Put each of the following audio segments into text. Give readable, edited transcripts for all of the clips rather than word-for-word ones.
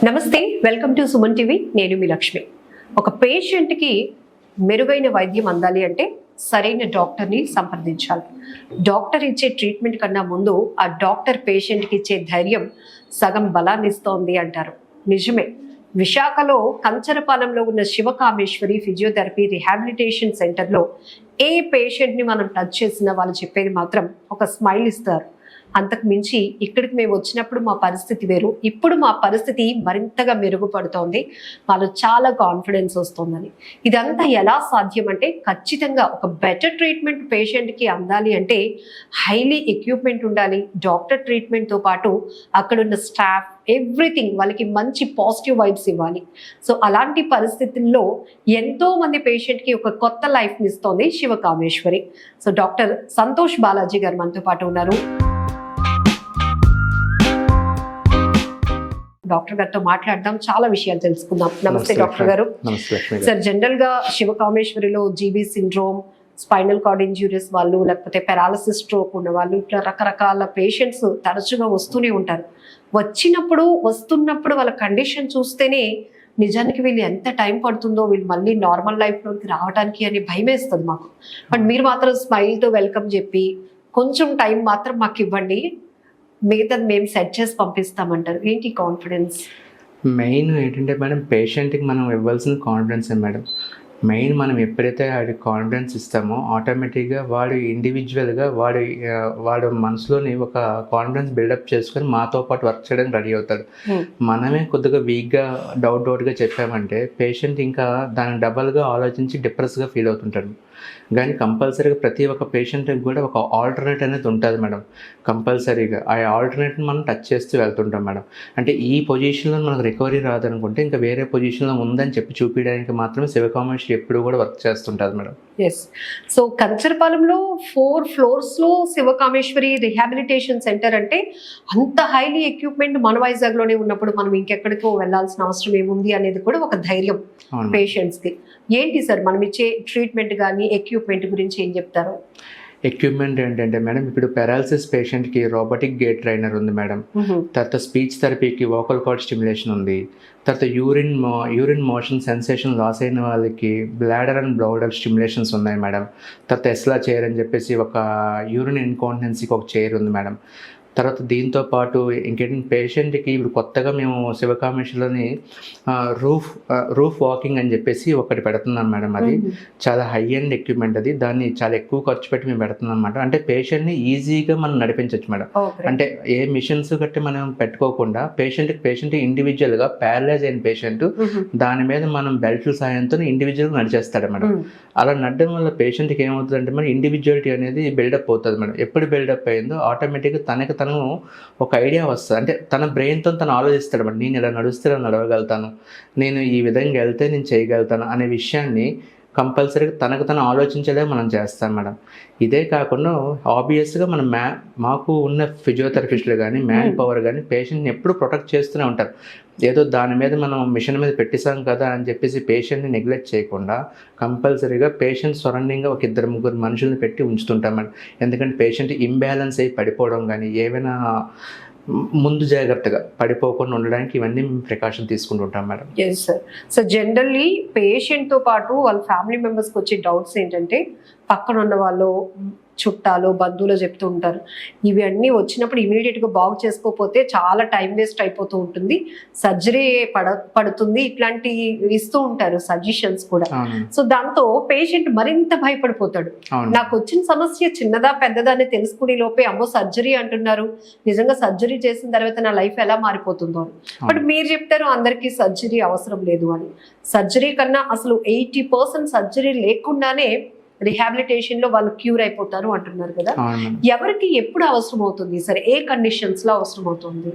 నమస్తే, welcome to Suman TV. నేను మీ లక్ష్మి. ఒక పేషెంట్కి మెరుగైన వైద్యం అందాలి అంటే సరైన డాక్టర్ని సంప్రదించాలి. డాక్టర్ ఇచ్చే ట్రీట్మెంట్ కన్నా ముందు ఆ డాక్టర్ పేషెంట్కి ఇచ్చే ధైర్యం సగం బలాన్ని ఇస్తోంది అంటారు. నిజమే. విశాఖలో కంచరపాలెంలో ఉన్న శివకామేశ్వరి ఫిజియోథెరపీ రిహాబిలిటేషన్ సెంటర్లో ఏ పేషెంట్ని మనం టచ్ చేసినా వాళ్ళు చెప్పేది మాత్రం ఒక స్మైల్ ఇస్తారు. అంతకు మించి ఇక్కడికి మేము వచ్చినప్పుడు మా పరిస్థితి వేరు, ఇప్పుడు మా పరిస్థితి మరింతగా మెరుగుపడుతోంది, వాళ్ళు చాలా కాన్ఫిడెన్స్ వస్తుందని. ఇదంతా ఎలా సాధ్యం అంటే ఖచ్చితంగా ఒక బెటర్ ట్రీట్మెంట్ పేషెంట్కి అందాలి అంటే హైలీ ఎక్విప్మెంట్ ఉండాలి. డాక్టర్ ట్రీట్మెంట్తో పాటు అక్కడున్న స్టాఫ్ ఎవ్రీథింగ్ వాళ్ళకి మంచి పాజిటివ్ వైబ్స్ ఇవ్వాలి. సో అలాంటి పరిస్థితుల్లో ఎంతో మంది పేషెంట్కి ఒక కొత్త లైఫ్ని ఇస్తోంది శివకామేశ్వరి. సో డాక్టర్ సంతోష్ బాలాజీ గారు మనతో పాటు ఉన్నారు. డాక్టర్ గారితో మాట్లాడదాం, చాలా విషయాలు తెలుసుకుందాం. నమస్తే డాక్టర్ గారు. సార్, జనరల్ గా శివకామేశ్వరిలో GB syndrome, spinal cord injuries వాళ్ళు, లేకపోతే పెరాలసిస్, స్ట్రోక్ ఉన్న వాళ్ళు, ఇట్లా రకరకాల పేషెంట్స్ తరచుగా వస్తూనే ఉంటారు. వస్తున్నప్పుడు వాళ్ళ కండిషన్ చూస్తేనే నిజానికి వీళ్ళు ఎంత టైం పడుతుందో, వీళ్ళు మళ్ళీ నార్మల్ లైఫ్లోకి రావడానికి అని భయం వేస్తుంది మాకు. బట్ మీరు మాత్రం స్మైల్తో వెల్కమ్ చెప్పి కొంచెం టైం మాత్రం మాకు ఇవ్వండి, మిగతాది మేము సెట్ చేసి పంపిస్తామంటారు. ఏంటి కాన్ఫిడెన్స్? మెయిన్ ఏంటంటే మేడం, పేషెంట్కి మనం ఇవ్వాల్సిన కాన్ఫిడెన్స్ మేడం. మెయిన్ మనం ఎప్పుడైతే వాడికి కాన్ఫిడెన్స్ ఇస్తామో ఆటోమేటిక్గా వాడు ఇండివిజువల్గా వాడు మనసులోని ఒక కాన్ఫిడెన్స్ బిల్డప్ చేసుకొని మాతో పాటు వర్క్ చేయడానికి రెడీ అవుతాడు. మనమే కొద్దిగా వీక్గా డౌట్గా చెప్పామంటే పేషెంట్ ఇంకా దానికి డబల్గా ఆలోచించి డిప్రెస్గా ఫీల్ అవుతుంటాడు. కానీ కంపల్సరీగా ప్రతి ఒక్క పేషెంట్కి కూడా ఒక ఆల్టర్నేట్ అనేది ఉంటుంది మేడం. కంపల్సరీగా ఆ ఆల్టర్నేట్ని మనం టచ్ చేస్తూ వెళ్తుంటాం మేడం. అంటే ఈ పొజిషన్లో మనకు రికవరీ రాదనుకుంటే ఇంకా వేరే పొజిషన్లో ఉందని చెప్పి చూపించడానికి మాత్రమే శివకామేశ్వరి ఎప్పుడు కూడా వర్క్ చేస్తుంటుంది మేడం. ఎస్. సో కంచరపాలెంలో 4 ఫ్లోర్స్లో శివకామేశ్వరి రిహాబిలిటేషన్ సెంటర్ అంటే అంత హైలీ ఎక్విప్మెంట్ మన వైజాగ్లోనే ఉన్నప్పుడు మనం ఇంకెక్కడికో వెళ్ళాల్సిన అవసరం ఏముంది అనేది కూడా ఒక ధైర్యం పేషెంట్స్కి. ఏంటి సార్ మనం ఇచ్చే ట్రీట్మెంట్ కానీ ఎక్విప్మెంట్ గురించి ఏం చెప్తారు? ఎక్విప్మెంట్ ఏంటంటే మేడం, ఇప్పుడు పెరాలసిస్ పేషెంట్కి రోబోటిక్ గేట్ ట్రైనర్ ఉంది మేడం. తర్వాత స్పీచ్ థెరపీకి వోకల్ కార్డ్ స్టిమ్యులేషన్ ఉంది. తర్వాత యూరిన్ మోషన్ సెన్సేషన్ లాస్ అయిన వాళ్ళకి బ్లాడర్ అండ్ బ్లౌడర్ స్టిమ్యులేషన్స్ ఉన్నాయి మేడం. తర్వాత ఎస్లా చైర్ అని చెప్పేసి ఒక యూరిన్ ఇన్కాంటినెన్సీకి ఒక చైర్ ఉంది మేడం. తర్వాత దీంతో పాటు ఇంకేంటి పేషెంట్కి ఇప్పుడు కొత్తగా మేము శివకామేశ్వరిలోని రూఫ్ వాకింగ్ అని చెప్పేసి ఒకటి పెడుతున్నాం మేడం. అది చాలా హై ఎండ్ ఎక్విప్మెంట్, అది దాన్ని చాలా ఎక్కువ ఖర్చు పెట్టి మేము పెడుతున్నాం అన్నమాట. అంటే పేషెంట్ని ఈజీగా మనం నడిపించవచ్చు మేడం. అంటే ఏ మిషన్స్ గట్టి మనం పెట్టుకోకుండా పేషెంట్ ఇండివిజువల్గా ప్యారలైజ్ అయిన పేషెంట్ దాని మీద మనం బెల్ట్ల సాయంతో ఇండివిజువల్గా నడిచేస్తాడు మేడం. అలా నడడం వల్ల పేషెంట్కి ఏమవుతుందంటే మేడం, ఇండివిజువాలిటీ అనేది బిల్డప్ అవుతుంది మేడం. ఎప్పుడు బిల్డప్ అయిందో ఆటోమేటిక్గా తనకు తను ఒక ఐడియా వస్తుంది. అంటే తన బ్రెయిన్తో తను ఆలోచిస్తాడు మేడం. నేను ఇలా నడుస్తే నడవగలుగుతాను, నేను ఈ విధంగా వెళ్తే నేను చేయగలుగుతాను అనే విషయాన్ని కంపల్సరీగా తనకు తను ఆలోచించలే మనం చేస్తాం మేడం. ఇదే కాకుండా ఆబ్వియస్గా మనం మాకు ఉన్న ఫిజియోథెరపిస్టులు కానీ మ్యాన్ పవర్ కానీ పేషెంట్ని ఎప్పుడు ప్రొటెక్ట్ చేస్తూనే ఉంటారు. ఏదో దాని మీద మనం మిషన్ మీద పెట్టేసాం కదా అని చెప్పేసి పేషెంట్ని నెగ్లెక్ట్ చేయకుండా కంపల్సరీగా పేషెంట్ సరౌండింగ్గా ఒక 2-3 మనుషుల్ని పెట్టి ఉంచుతుంటాం మేడం. ఎందుకంటే పేషెంట్ ఇంబ్యాలెన్స్ అయ్యి పడిపోవడం కానీ ఏమైనా ముందు జాగ్రత్తగా పడిపోకుండా ఉండడానికి ఇవన్నీ ప్రికాషన్ తీసుకుంటుంటాం madam. Yes sir. So generally పేషెంట్తో పాటు వాళ్ళ ఫ్యామిలీ మెంబర్స్కి వచ్చే డౌట్స్ ఏంటంటే పక్కన ఉన్న వాళ్ళు, చుట్టాలు, బంధువులు చెప్తూ ఉంటారు, ఇవి అన్నీ వచ్చినప్పుడు ఇమీడియట్గా బాగు చేసుకోకపోతే చాలా టైం వేస్ట్ అయిపోతూ ఉంటుంది, సర్జరీ పడుతుంది, ఇట్లాంటి ఇస్తూ ఉంటారు సజెషన్స్ కూడా. సో దాంతో పేషెంట్ మరింత భయపడిపోతాడు. నాకు వచ్చిన సమస్య చిన్నదా పెద్దదా అని తెలుసుకునే లోపే అమ్మో సర్జరీ అంటున్నారు, నిజంగా సర్జరీ చేసిన తర్వాత నా లైఫ్ ఎలా మారిపోతుందో అని. బట్ మీరు చెప్తారు అందరికీ సర్జరీ అవసరం లేదు అని. సర్జరీ కన్నా అసలు 80% సర్జరీ లేకుండానే రిహాబిలిటేషన్ లో వాళ్ళు క్యూర్ అయిపోతారు అంటున్నారు కదా. ఎవరికి ఎప్పుడు అవసరం అవుతుంది సార్, ఏ కండిషన్స్ లో అవసరం అవుతుంది?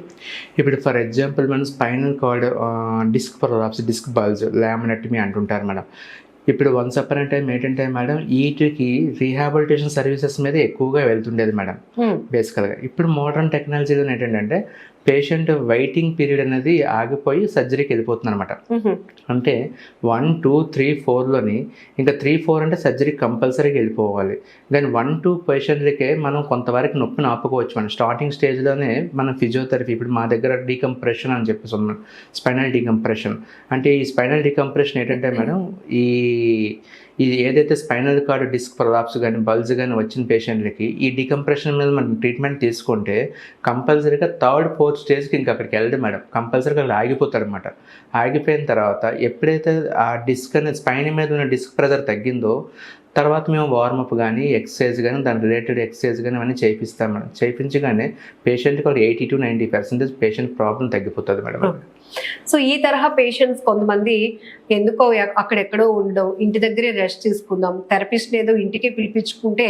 ఇప్పుడు ఫర్ ఎగ్జాంపుల్ మనం spinal cord disc prolapse, disc bulge, laminectomy అంటుంటారు మేడం. ఇప్పుడు వన్స్ అపాన్ టైం ఏంటంటే మేడం, వీటికి రీహాబిలిటేషన్ సర్వీసెస్ మీద ఎక్కువగా వెళ్తుండేది మేడం బేసికల్గా. ఇప్పుడు మోడర్న్ టెక్నాలజీలో ఏంటంటే పేషెంట్ వెయిటింగ్ పీరియడ్ అనేది ఆగిపోయి సర్జరీకి వెళ్ళిపోతుంది అనమాట. అంటే 1, 2, 3, 4లోని ఇంకా 3, 4 అంటే సర్జరీ కంపల్సరీగా వెళ్ళిపోవాలి. దెన్ 1, 2 పేషెంట్లకే మనం కొంతవరకు నొప్పిని ఆపుకోవచ్చు. మనం స్టార్టింగ్ స్టేజ్లోనే మనం ఫిజియోథెరపీ, ఇప్పుడు మా దగ్గర డీకంప్రెషన్ అని చెప్పేసి ఉన్నాం, స్పైనల్ డీకంప్రెషన్. అంటే ఈ స్పైనల్ డీకంప్రెషన్ ఏంటంటే మేడం, ఇది ఏదైతే స్పైనల్ కార్డ్ డిస్క్ ప్రొలాప్స్ కానీ బల్జ్ కానీ వచ్చిన పేషెంట్లకి ఈ డికంప్రెషన్ మీద మనం ట్రీట్మెంట్ తీసుకుంటే కంపల్సరీగా 3rd, 4th స్టేజ్కి ఇంకా అక్కడికి వెళ్ళదు మేడం. కంపల్సరీగా అక్కడ ఆగిపోతారు అనమాట. ఆగిపోయిన తర్వాత ఎప్పుడైతే ఆ డిస్క్ అనేది స్పైన్ మీద ఉన్న డిస్క్ ప్రెజర్ తగ్గిందో తర్వాత మేము వార్మప్ కానీ ఎక్సర్సైజ్ కానీ దాని రిలేటెడ్ ఎక్సర్సైజ్ కానీ అవన్నీ చేయిస్తాం మేడం. చేయించగానే పేషెంట్కి ఒక 80 to 90% పేషెంట్ ప్రాబ్లం తగ్గిపోతుంది మేడం. సో ఈ తరహా పేషెంట్స్ కొంతమంది ఎందుకో అక్కడెక్కడో ఉండడం, ఇంటి దగ్గరే రెస్ట్ తీసుకుందాం, థెరపిస్ట్ ఏదో ఇంటికి పిలిపించుకుంటే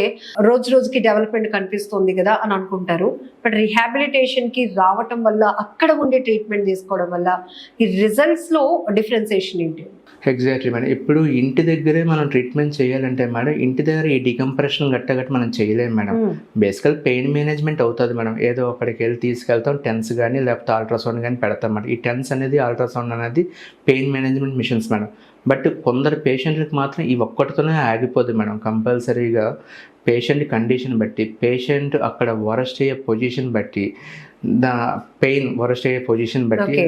రోజుకి డెవలప్మెంట్ కనిపిస్తుంది కదా అని అనుకుంటారు. బట్ రీహాబిలిటేషన్కి రావటం వల్ల అక్కడ ఉండే ట్రీట్మెంట్ తీసుకోవడం వల్ల ఈ రిజల్ట్స్లో డిఫరెన్సియేషన్ ఏంటి? Exactly madam. ఇప్పుడు ఇంటి దగ్గరే మనం ట్రీట్మెంట్ చేయాలంటే మేడం, ఇంటి దగ్గర ఈ డికంప్రెషన్ గట్టగట్ట మనం చేయలేము మేడం. బేసికల్ పెయిన్ మేనేజ్మెంట్ అవుతుంది మేడం. ఏదో అక్కడికి వెళ్ళి తీసుకెళ్తాం, టెన్స్ కానీ లేకపోతే అల్ట్రాసౌండ్ కానీ పెడతాం మేడం. ఈ టెన్స్ అనేది అల్ట్రాసౌండ్ అనేది pain management machines madam. But కొందరు పేషెంట్లకు మాత్రం ఈ ఒక్కటితోనే ఆగిపోదు మేడం. కంపల్సరీగా పేషెంట్ కండిషన్ బట్టి, పేషెంట్ అక్కడ వరస్ట్ అయ్యే పొజిషన్ బట్టి, పెయిన్ వరస్ట్ అయ్యే పొజిషన్ బట్టి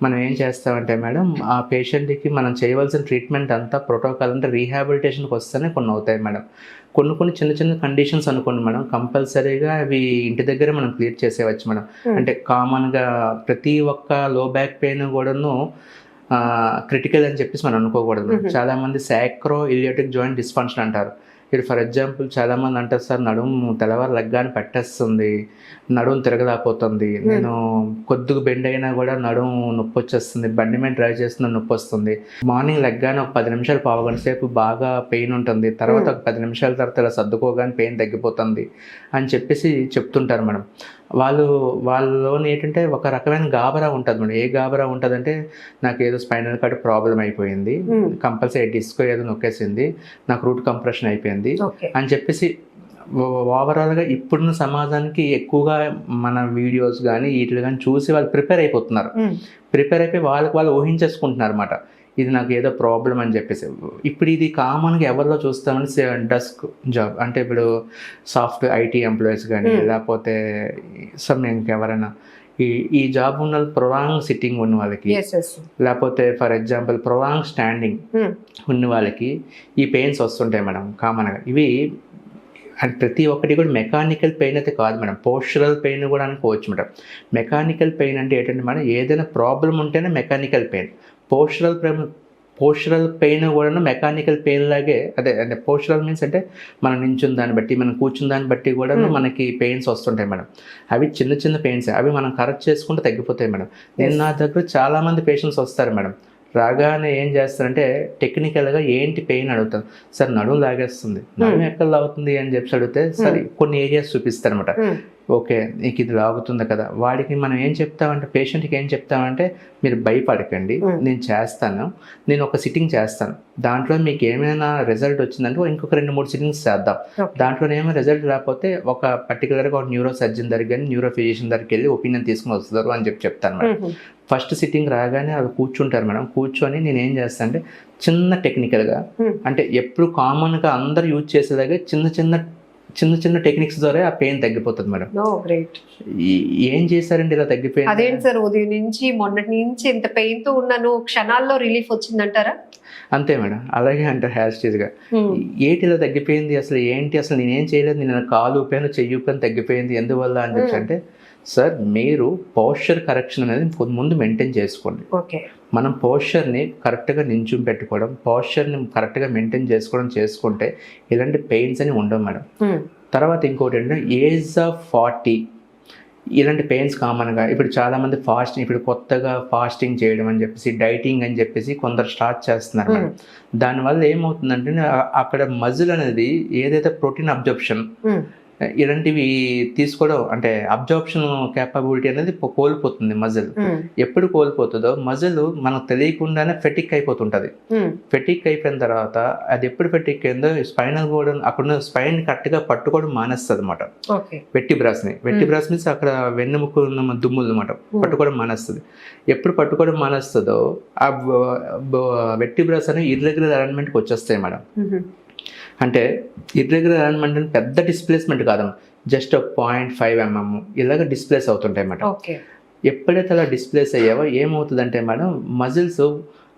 మనం ఏం చేస్తామంటే మేడం, ఆ పేషెంట్కి మనం చేయవలసిన ట్రీట్మెంట్ అంతా ప్రోటోకాల్ అంటే రీహాబిలిటేషన్కి వస్తేనే కొన్ని అవుతాయి మేడం. కొన్ని చిన్న కండిషన్స్ అనుకోండి మేడం, కంపల్సరీగా అవి ఇంటి దగ్గర మనం క్లియర్ చేసేవచ్చు మేడం. అంటే కామన్గా ప్రతి ఒక్క లో బ్యాక్ పెయిన్ కూడాను క్రిటికల్ అని చెప్పేసి మనం అనుకోకూడదు మేడం. చాలామంది సాక్రో ఇలియోటిక్ జాయింట్ డిస్ఫంక్షన్ అంటారు. ఇప్పుడు ఫర్ ఎగ్జాంపుల్ చాలామంది అంటారు, సార్ నడుము తెల్లవారు లెగ్గాని పట్టేస్తుంది, నడుము తిరగలేకపోతుంది, నేను కొద్దిగా బెండ్ అయినా కూడా నడుము నొప్పి వచ్చేస్తుంది, బండి మీద డ్రైవ్ చేస్తున్న నొప్పి వస్తుంది, మార్నింగ్ లెగ్గాని ఒక 10 నిమిషాలు 15 గంట సేపు బాగా పెయిన్ ఉంటుంది, తర్వాత ఒక 10 నిమిషాల తర్వాత ఇలా సర్దుకోగానే పెయిన్ తగ్గిపోతుంది అని చెప్పేసి చెప్తుంటారు మేడం. వాళ్ళలోని ఏంటంటే ఒక రకమైన గాబరా ఉంటుంది మేడం. ఏ గాబరా ఉంటుంది అంటే, నాకు ఏదో స్పైనల్ కార్డ్ ప్రాబ్లం అయిపోయింది, కంపల్సరీ డిస్క్ ఏదో నొక్కేసింది, నాకు రూట్ కంప్రెషన్ అయిపోయింది అని చెప్పేసి ఓవరాల్గా ఇప్పుడున్న సమాజానికి ఎక్కువగా మన వీడియోస్ కానీ వీటిని కానీ చూసి వాళ్ళు ప్రిపేర్ అయిపోతున్నారు. ప్రిపేర్ అయిపోయి వాళ్ళు ఊహించేసుకుంటున్నారు అన్నమాట, ఇది నాకు ఏదో ప్రాబ్లం అని చెప్పేసి. ఇప్పుడు ఇది కామన్గా ఎవరిలో చూస్తామని డెస్క్ జాబ్ అంటే ఇప్పుడు సాఫ్ట్ ఐటీ ఎంప్లాయీస్ కానీ లేకపోతే ఇంకెవరైనా ఈ జాబ్ ఉన్న ప్రొలాంగ్ సిట్టింగ్ ఉన్న వాళ్ళకి, లేకపోతే ఫర్ ఎగ్జాంపుల్ ప్రొలాంగ్ స్టాండింగ్ ఉన్న వాళ్ళకి ఈ పెయిన్స్ వస్తుంటాయి మేడం కామన్గా. ఇవి అండ్ ప్రతి ఒక్కటి కూడా మెకానికల్ పెయిన్ అయితే కాదు మేడం, పోస్చరల్ పెయిన్ కూడా అనుకోవచ్చు మేడం. మెకానికల్ పెయిన్ అంటే ఏంటంటే మేడం, ఏదైనా ప్రాబ్లం ఉంటేనే మెకానికల్ పెయిన్. పోస్చరల్ పెయిన్ కూడా మెకానికల్ పెయిన్ లాగే, అదే అంటే పోస్చరల్ మీన్స్ అంటే మనం నించున్న దాన్ని బట్టి, మనం కూర్చున్న దాన్ని బట్టి కూడా మనకి పెయిన్స్ వస్తుంటాయి మేడం. అవి చిన్న పెయిన్స్, అవి మనం కరెక్ట్ చేసుకుంటే తగ్గిపోతాయి మేడం. నేను నా దగ్గర చాలామంది పేషెంట్స్ వస్తారు మేడం. రాగానే ఏం చేస్తారంటే టెక్నికల్గా ఏంటి పెయిన్ అడుగుతాను, సార్ నడుము లాగేస్తుంది, నడుము ఎక్కడ లాగుతుంది అని చెప్పి అడిగితే సరే కొన్ని ఏరియాస్ చూపిస్తారు అనమాట. ఓకే నీకు ఇది లాగుతుంది కదా, వాడికి మనం ఏం చెప్తామంటే, పేషెంట్కి ఏం చెప్తామంటే, మీరు భయపడకండి, నేను చేస్తాను, నేను ఒక సిట్టింగ్ చేస్తాను, దాంట్లో మీకు ఏమైనా రిజల్ట్ వచ్చిందంటే ఇంకొక 2-3 సిట్టింగ్స్ చేద్దాం, దాంట్లో ఏమైనా రిజల్ట్ రాకపోతే ఒక పర్టికులర్గా ఒక న్యూరో సర్జన్ దగ్గరికి కానీ న్యూరో ఫిజిషియన్ దగ్గరికి వెళ్ళి ఒపీనియన్ తీసుకుని వస్తారు అని చెప్తాను మేడం. ఫస్ట్ సిట్టింగ్ రాగానే అది కూర్చుంటారు మేడం. కూర్చొని నేను ఏం చేస్తాను అంటే చిన్న టెక్నికల్గా, అంటే ఎప్పుడు కామన్గా అందరు యూజ్ చేసేలాగా చిన్న టెక్నిక్స్ ద్వారా ఆ పెయిన్ తగ్గిపోతుంది మేడం. ఏం చేశారండి ఇలా తగ్గిపోయింది? అదేంటి సార్, ఉదయం నుంచి మొన్నటి నుంచి ఇంత పెయిన్ తో ఉన్నాను, క్షణాల్లో రిలీఫ్ వచ్చిందంటారా? అంతే మేడం, అలాగే అంటారు హ్యాస్టీజ్గా. ఏంటి ఇలా తగ్గిపోయింది, అసలు ఏంటి, అసలు నేనేం చేయలేదు, నేను కాలు ఊపాను చెయ్యి ఊపాను తగ్గిపోయింది ఎందువల్ల అని చెప్పి అంటే, సార్ మీరు పోస్చర్ కరెక్షన్ అనేది ముందు మెయింటైన్ చేసుకోండి. మనం పోస్చర్ని కరెక్ట్గా నించుని పెట్టుకోవడం, పోస్చర్ని కరెక్ట్గా మెయింటైన్ చేసుకుంటే ఇలాంటి పెయిన్స్ అని ఉండవు మేడం. తర్వాత ఇంకోటి ఏంటంటే ఏజ్ ఆఫ్ 40 ఇలాంటి పెయిన్స్ కామన్గా ఇప్పుడు చాలామంది ఇప్పుడు కొత్తగా ఫాస్టింగ్ చేయడం అని చెప్పేసి, డైటింగ్ అని చెప్పేసి కొందరు స్టార్ట్ చేస్తున్నారు మేడం. దానివల్ల ఏమవుతుందంటే అక్కడ మజిల్ అనేది ఏదైతే ప్రోటీన్ అబ్జర్ప్షన్ ఇలాంటివి తీసుకోవడం అంటే అబ్జార్ప్షన్ క్యాపబిలిటీ అనేది కోల్పోతుంది మజిల్. ఎప్పుడు కోల్పోతుందో మజిల్ మనకు తెలియకుండానే ఫెటిక్ అయిపోతుంటుంది. ఫెటిక్ అయిపోయిన తర్వాత అది ఎప్పుడు ఫెటిక్ అయిందో స్పైనల్ కూడా అక్కడ స్పైన్ కరెక్ట్గా పట్టుకోవడం మానేస్తుంది అనమాట. వెట్టిబ్రాస్ మీన్స్ అక్కడ వెన్నెముక ఉన్న దుమ్ములు అనమాట పట్టుకోవడం మానేస్తుంది. ఎప్పుడు పట్టుకోవడం మానేస్తుందో ఆ వెట్టిబ్రాస్ అనేవి ఇర్రెగ్యులర్ అలైన్మెంట్కి వచ్చేస్తాయి మేడం. అంటే ఇర్రెగ్యులర్ అలైన్మెంట్ అంటే పెద్ద డిస్ప్లేస్మెంట్ కాదు, జస్ట్ 0.5 mm ఇలాగ డిస్ప్లేస్ అవుతుంటాయి మేడం. ఎప్పుడైతే అలా డిస్ప్లేస్ అయ్యావో ఏమవుతుందంటే మేడం మజిల్స్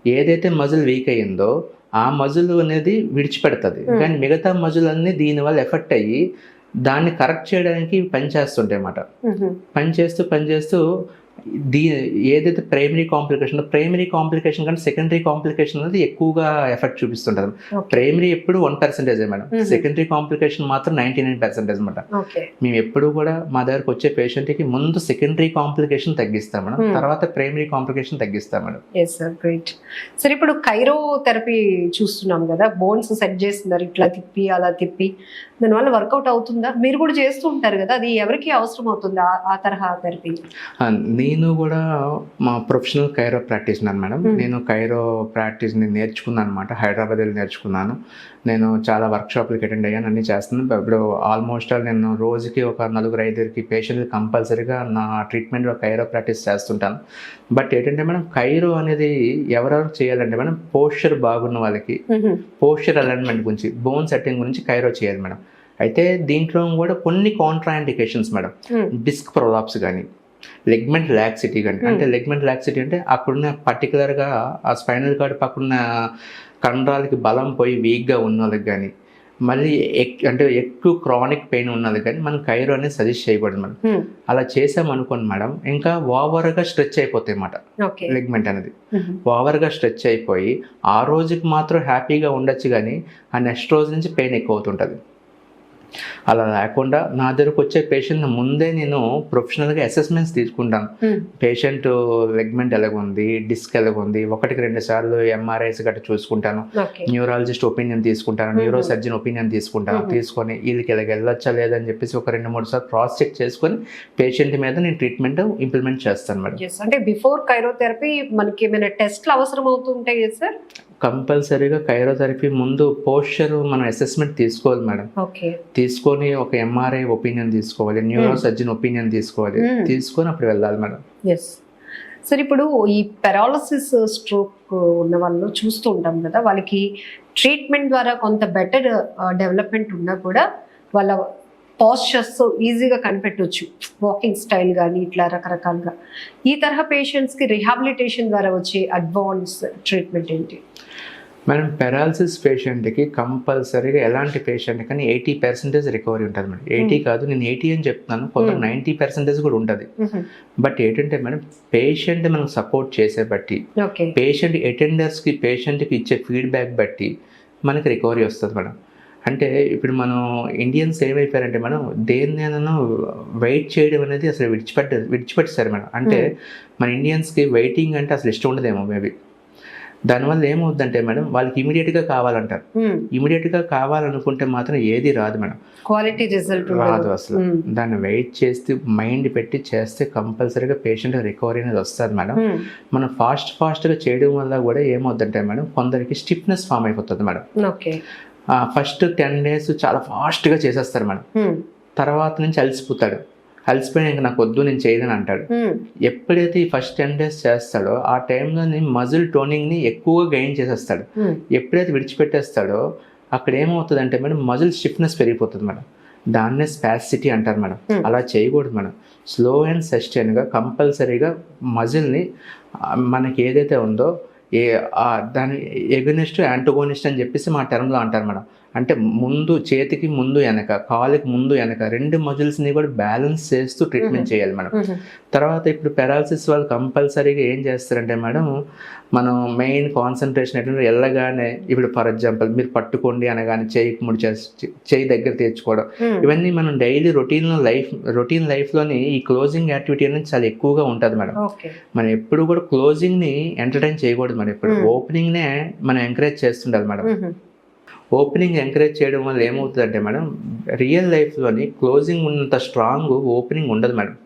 ఏదైతే మజిల్ వీక్ అయ్యిందో ఆ మజిల్ అనేది విడిచిపెడుతుంది, కానీ మిగతా మజిల్ అన్నీ దీనివల్ల ఎఫెక్ట్ అయ్యి దాన్ని కరెక్ట్ చేయడానికి పనిచేస్తుంటాయి అన్నమాట. పనిచేస్తూ ఏదైతే ప్రైమరీ కాంప్లికేషన్ కానీ సెకండరీ కాంప్లికేషన్ అనేది ఎక్కువగా ఎఫెక్ట్ చూపిస్తుంటుంది. ప్రైమరీ ఎప్పుడు 1% మేడం, సెకండరీ కాంప్లికేషన్ మాత్రం 99% అనమాట. మేము ఎప్పుడు కూడా మా దగ్గరకు వచ్చే పేషెంట్కి ముందు సెకండరీ కాంప్లికేషన్ తగ్గిస్తాం మేడం, తర్వాత ప్రైమరీ కాంప్లికేషన్ తగ్గిస్తాం మేడం. Great sir. ఇప్పుడు కైరో థెరపీ చూస్తున్నాం కదా, బోన్స్ సెట్ చేస్తున్నారు ఇట్లా తిప్పి అలా తిప్పి, దానివల్ల వర్కౌట్ అవుతుందా? మీరు కూడా చేస్తూ ఉంటారు కదా, అది ఎవరికి అవసరం అవుతుందా ఆ తరహా థెరపీ? నేను కూడా మా ప్రొఫెషనల్ కైరో ప్రాక్టీషనర్ మేడం. నేను కైరో ప్రాక్టీస్ని నేర్చుకున్నాను అనమాట, హైదరాబాద్లో నేర్చుకున్నాను. నేను చాలా వర్క్షాప్లకి అటెండ్ అయ్యాను, అన్నీ చేస్తున్నాను. ఇప్పుడు ఆల్మోస్ట్ నేను రోజుకి ఒక 4-5 పేషెంట్లు కంపల్సరీగా నా ట్రీట్మెంట్లో కైరో ప్రాక్టీస్ చేస్తుంటాను. బట్ ఏంటంటే మేడం కైరో అనేది ఎవరెవరు చేయాలంటే మేడం పోస్చర్ బాగున్న వాళ్ళకి, పోస్చర్ అలైన్మెంట్ గురించి, బోన్ సెట్టింగ్ గురించి కైరో చేయాలి మేడం. అయితే దీంట్లో కూడా కొన్ని కాంట్రాఇండికేషన్స్ మేడం, డిస్క్ ప్రొలాప్స్ కానీ, లెగ్మెంట్ లాక్సిటీ కానీ. అంటే లెగ్మెంట్ లాక్సిటీ అంటే అక్కడున్న పర్టికులర్గా ఆ స్పైనల్ కార్డ్ పక్కన కండరాలకి బలం పోయి వీక్గా ఉన్న వాళ్ళకి కానీ, మళ్ళీ అంటే ఎక్కువ క్రానిక్ పెయిన్ ఉన్నది కానీ మనం కైరో అనేది సజెస్ట్ చేయకూడదు మేడం. అలా చేసామనుకోండి మేడం ఇంకా ఓవర్గా స్ట్రెచ్ అయిపోతాయి అన్నమాట. లెగ్మెంట్ అనేది ఓవర్గా స్ట్రెచ్ అయిపోయి ఆ రోజుకి మాత్రం హ్యాపీగా ఉండొచ్చు, కానీ ఆ నెక్స్ట్ రోజు నుంచి పెయిన్ ఎక్కువ అవుతుంటుంది. అలా లేకుండా నా దగ్గరకు వచ్చే పేషెంట్ ముందే నేను ప్రొఫెషనల్గా అసెస్మెంట్స్ తీసుకుంటాను. పేషెంట్ లెగ్మెంట్ ఎలాగుంది, డిస్క్ ఎలాగుంది, 1-2 సార్లు ఎంఆర్ఐస్ గట్రా చూసుకుంటాను. న్యూరాలజిస్ట్ ఒపీనియన్ తీసుకుంటాను, న్యూరో సర్జన్ ఒపీనియన్ తీసుకుంటాను. తీసుకొని వీళ్ళకి ఇలాగ వెళ్ళొచ్చా లేదని చెప్పేసి ఒక 2-3 సార్లు క్రాస్ చెక్ చేసుకొని పేషెంట్ మీద నేను ట్రీట్మెంట్ ఇంప్లిమెంట్ చేస్తాను మేడం. అంటే బిఫోర్ కైరోథెరపీ మనకి ఏమైనా టెస్ట్లు అవసరం అవుతుంటాయి కదా సార్? కంపల్సరీగా కైరోథెరపీ ముందు పోస్చర్ మనం అసెస్మెంట్ తీసుకోవాలి మేడం. తీసుకొని ఒక ఎంఆర్ఐ ఒపీనియన్ తీసుకోవాలి, న్యూరో సర్జన్ ఒపీనియన్ తీసుకోవాలి, తీసుకొని అప్పుడు వెళ్ళాలి మేడం. సార్ ఇప్పుడు ఈ పెరాలసిస్ స్ట్రోక్ ఉన్న వాళ్ళు చూస్తూ ఉంటాం కదా, వాళ్ళకి ట్రీట్మెంట్ ద్వారా కొంత బెటర్ డెవలప్మెంట్ ఉన్నా కూడా వాళ్ళ పాస్చర్స్ ఈజీగా కనిపెట్టవచ్చు, వాకింగ్ స్టైల్ కానీ ఇట్లా రకరకాలుగా. ఈ తరహా పేషెంట్స్కి రిహాబిలిటేషన్ ద్వారా వచ్చే అడ్వాన్స్ ట్రీట్మెంట్ ఏంటి మేడం? పెరాలసిస్ పేషెంట్కి కంపల్సరీగా ఎలాంటి పేషెంట్ కానీ 80% రికవరీ ఉంటుంది మేడం. 80 కాదు, నేను 80 అని చెప్తున్నాను, కొంత 90% కూడా ఉంటుంది. బట్ ఏంటంటే మేడం పేషెంట్ మనం సపోర్ట్ చేసే బట్టి, పేషెంట్ అటెండర్స్కి పేషెంట్కి ఇచ్చే ఫీడ్బ్యాక్ బట్టి మనకి రికవరీ వస్తుంది మేడం. అంటే ఇప్పుడు మనం ఇండియన్స్ ఏమైపోయారంటే మనం దేన్నైనా వెయిట్ చేయడం అనేది అసలు విడిచిపెట్టేశారు మేడం. అంటే మన ఇండియన్స్కి వెయిటింగ్ అంటే అసలు ఇష్టం ఉండదేమో మేబీ. దానివల్ల ఏమవుద్దంటే మేడం వాళ్ళకి ఇమీడియట్గా కావాలంటారు. ఇమీడియట్గా కావాలనుకుంటే మాత్రం ఏది రాదు మేడం, క్వాలిటీ రిజల్ట్ రాదు అసలు. దాన్ని వెయిట్ చేస్తే మైండ్ పెట్టి చేస్తే కంపల్సరీగా పేషెంట్ రికవరీ అనేది వస్తుంది మేడం. మనం ఫాస్ట్గా చేయడం వల్ల కూడా ఏమవుద్దంటే మేడం కొందరికి స్టిఫ్నెస్ ఫామ్ అయిపోతుంది మేడం. ఫస్ట్ 10 days చాలా ఫాస్ట్గా చేసేస్తారు మేడం, తర్వాత నుంచి అలసిపోయిన ఇంకా నాకు వద్దు నేను చేయదని అంటాడు. ఎప్పుడైతే ఈ ఫస్ట్ 10 days చేస్తాడో ఆ టైంలో మజిల్ టోనింగ్ని ఎక్కువగా గెయిన్ చేసేస్తాడు. ఎప్పుడైతే విడిచిపెట్టేస్తాడో అక్కడ ఏమవుతుంది మేడం మజిల్ స్టిఫ్నెస్ పెరిగిపోతుంది మేడం. దాన్నే స్పాసిటీ అంటారు మేడం. అలా చేయకూడదు మేడం. స్లో అండ్ సస్టైన్గా కంపల్సరీగా మజిల్ని మనకి ఏదైతే ఉందో దాని ఎగనిస్ట్ యాంటోగోనిస్ట్ అని చెప్పేసి మా టర్మ్లో అంటారు మేడం. అంటే ముందు చేతికి ముందు వెనక, కాలుకి ముందు వెనక 2 మజిల్స్ని కూడా బ్యాలెన్స్ చేస్తూ ట్రీట్మెంట్ చేయాలి మేడం. తర్వాత ఇప్పుడు పెరాలసిస్ వాళ్ళు కంపల్సరీగా ఏం చేస్తారంటే మేడం మనం మెయిన్ కాన్సన్ట్రేషన్ ఎట్లా వెళ్ళగానే ఇప్పుడు ఫర్ ఎగ్జాంపుల్ మీరు పట్టుకోండి అనగానే చేయి దగ్గర తెచ్చుకోవడం, ఇవన్నీ మనం డైలీ రొటీన్ లైఫ్లోని ఈ క్లోజింగ్ యాక్టివిటీ అనేది చాలా ఎక్కువగా ఉంటుంది మేడం. మనం ఎప్పుడు కూడా క్లోజింగ్ని ఎంటర్టైన్ చేయకూడదు మేడం. ఇప్పుడు ఓపెనింగ్నే మనం ఎంకరేజ్ చేస్తుండాలి మేడం. ఓపెనింగ్ ఎంకరేజ్ చేయడం వల్ల ఏమవుతుందంటే మేడం, రియల్ లైఫ్లోని క్లోజింగ్ ఉన్నంత స్ట్రాంగ్ ఓపెనింగ్ ఉండదు మేడం.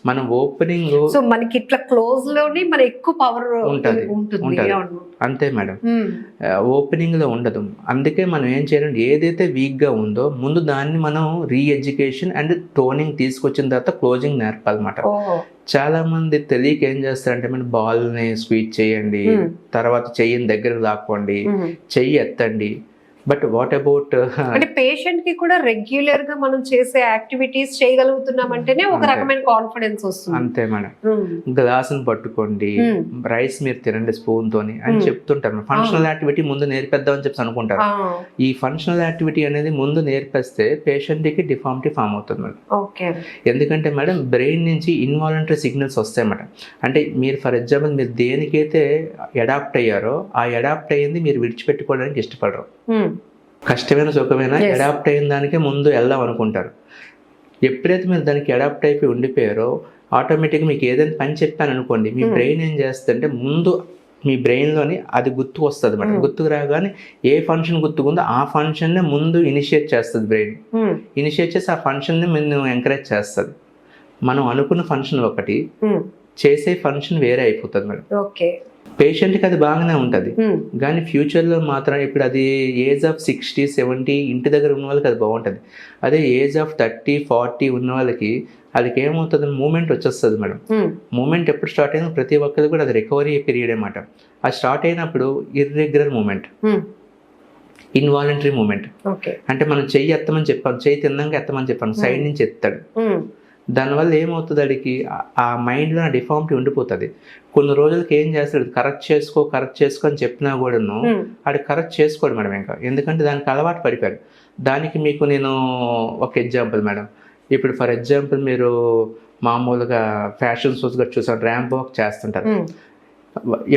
మనం ఓపెనింగ్ సో మనకి ఇట్లా క్లోజ్ లోనే మన ఎక్కువ పవర్ ఉంటుంది ఉంటుంది. అంతే మేడం, ఓపెనింగ్ లో ఉండదు. అందుకే మనం ఏం చేయాలంటే ఏదైతే వీక్ గా ఉందో ముందు దాన్ని మనం రీఎడ్యుకేషన్ అండ్ టోనింగ్ తీసుకొచ్చిన తర్వాత క్లోజింగ్ నేర్పాలన్నమాట. చాలా మంది తెలియక ఏం చేస్తారంటే మన బాల్ ని స్క్వీజ్ చేయండి, తర్వాత చెయ్యిని దగ్గర లాక్కోండి, చెయ్యి ఎత్తండి. బట్ వాట్ అబౌట్ అంటే పేషెంట్ కి కూడా రెగ్యులర్ గా మనం చేసే యాక్టివిటీస్ చేయగలుగుతున్నామంటేనే ఒక రకమైన కాన్ఫిడెన్స్ వస్తుంది. అంతే మేడం. గ్లాస్ ని పట్టుకోండి, రైస్ మీరు తినండి స్పూన్ తోని అని చెప్తుంటారు. ఫంక్షనల్ యాక్టివిటీ ముందు నేర్పేద్దాం అని చెప్పి అనుకుంటారు. ఈ ఫంక్షనల్ యాక్టివిటీ అనేది ముందు నేర్పిస్తే పేషెంట్ కి డిఫార్మిటీ ఫామ్ అవుతుంది మేడం. ఎందుకంటే మేడం బ్రెయిన్ నుంచి ఇన్వాలంటరీ సిగ్నల్స్ వస్తాయి మేడం. అంటే మీరు ఫర్ ఎగ్జాంపుల్ మీరు దేనికైతే అడాప్ట్ అయ్యారో ఆ అడాప్ట్ అయ్యింది మీరు విడిచిపెట్టుకోవడానికి ఇష్టపడరు. కష్టమైన సుఖమైన అడాప్ట్ అయిన దానికే ముందు వెళ్దాం అనుకుంటారు. ఎప్పుడైతే మీరు దానికి అడాప్ట్ అయిపోయి ఉండిపోయారో ఆటోమేటిక్గా మీకు ఏదైనా పని చెప్పాను అనుకోండి, మీ బ్రెయిన్ ఏం చేస్తుందంటే ముందు మీ బ్రెయిన్లోని అది గుర్తుకు వస్తుంది మేడం. గుర్తుకు రాగానే ఏ ఫంక్షన్ గుర్తుకుందో ఆ ఫంక్షన్నే ముందు ఇనిషియేట్ చేస్తుంది బ్రెయిన్. ఇనిషియేట్ చేసి ఆ ఫంక్షన్ని మేము ఎంకరేజ్ చేస్తుంది. మనం అనుకున్న ఫంక్షన్ ఒకటి, చేసే ఫంక్షన్ వేరే అయిపోతుంది మేడం. పేషెంట్కి అది బాగానే ఉంటుంది, కానీ ఫ్యూచర్లో మాత్రం ఇప్పుడు అది ఏజ్ ఆఫ్ 60, 70 ఇంటి దగ్గర ఉన్న వాళ్ళకి అది బాగుంటుంది. అదే ఏజ్ ఆఫ్ 30, 40 ఉన్న వాళ్ళకి అది ఏమవుతుంది, మూమెంట్ వచ్చేస్తుంది మేడం. మూమెంట్ ఎప్పుడు స్టార్ట్ అయినా ప్రతి ఒక్కరికి కూడా అది రికవరీ పీరియడ్ అనమాట. అది స్టార్ట్ అయినప్పుడు ఇర్రెగ్యులర్ మూమెంట్, ఇన్వాలంటరీ మూమెంట్. అంటే మనం చెయ్యి ఎత్తమని చెప్పాం, చెయ్యి తిన్నాక ఎత్తమని చెప్పాను, సైడ్ నుంచి ఎత్తాడు. దానివల్ల ఏమవుతుంది, అడిగి ఆ మైండ్లో డిఫార్మిటీ ఉండిపోతుంది. కొన్ని రోజులకి ఏం చేస్తాడు, కరెక్ట్ చేసుకో అని చెప్పినా కూడాను అది కరెక్ట్ చేసుకోడు మేడం ఇంకా. ఎందుకంటే దానికి అలవాటు పడిపోయాడు. దానికి మీకు నేను ఒక ఎగ్జాంపుల్ మేడం. ఇప్పుడు ఫర్ ఎగ్జాంపుల్ మీరు మామూలుగా ఫ్యాషన్ షోస్గా చూసాను, ర్యాంప్ వాక్ చేస్తుంటారు.